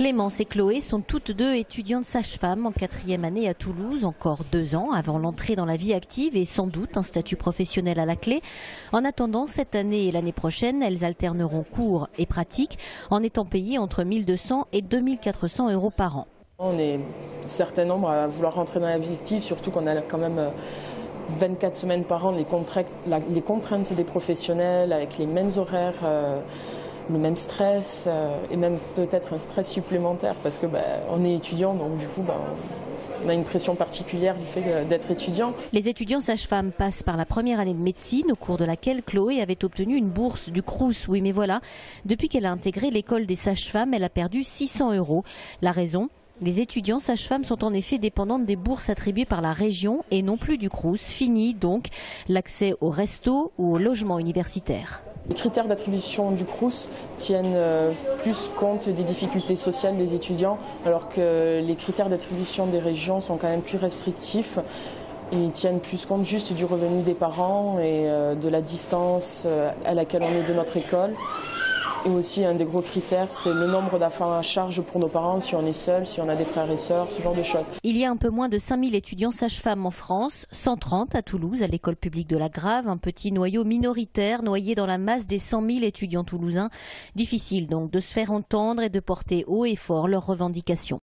Clémence et Chloé sont toutes deux étudiantes sages-femmes en 4e année à Toulouse, encore 2 ans avant l'entrée dans la vie active et sans doute un statut professionnel à la clé. En attendant, cette année et l'année prochaine, elles alterneront cours et pratique en étant payées entre 1 200 et 2 400 € par an. On est un certain nombre à vouloir rentrer dans la vie active, surtout qu'on a quand même 24 semaines par an, les contraintes des professionnels avec les mêmes horaires, le même stress et même peut-être un stress supplémentaire parce que on est étudiant, donc du coup on a une pression particulière du fait d'être étudiant. Les étudiants sages-femmes passent par la première année de médecine au cours de laquelle Chloé avait obtenu une bourse du Crous. Oui, mais voilà, depuis qu'elle a intégré l'école des sages-femmes, elle a perdu 600 €. La raison ? Les étudiants sages-femmes sont en effet dépendantes des bourses attribuées par la région et non plus du Crous. Fini donc l'accès au resto ou au logement universitaire. Les critères d'attribution du Crous tiennent plus compte des difficultés sociales des étudiants, alors que les critères d'attribution des régions sont quand même plus restrictifs. Ils tiennent plus compte juste du revenu des parents et de la distance à laquelle on est de notre école. Et aussi, un des gros critères, c'est le nombre d'enfants à charge pour nos parents, si on est seul, si on a des frères et sœurs, ce genre de choses. Il y a un peu moins de 5000 étudiants sages-femmes en France, 130 à Toulouse, à l'école publique de la Grave, un petit noyau minoritaire noyé dans la masse des 100 000 étudiants toulousains. Difficile donc de se faire entendre et de porter haut et fort leurs revendications.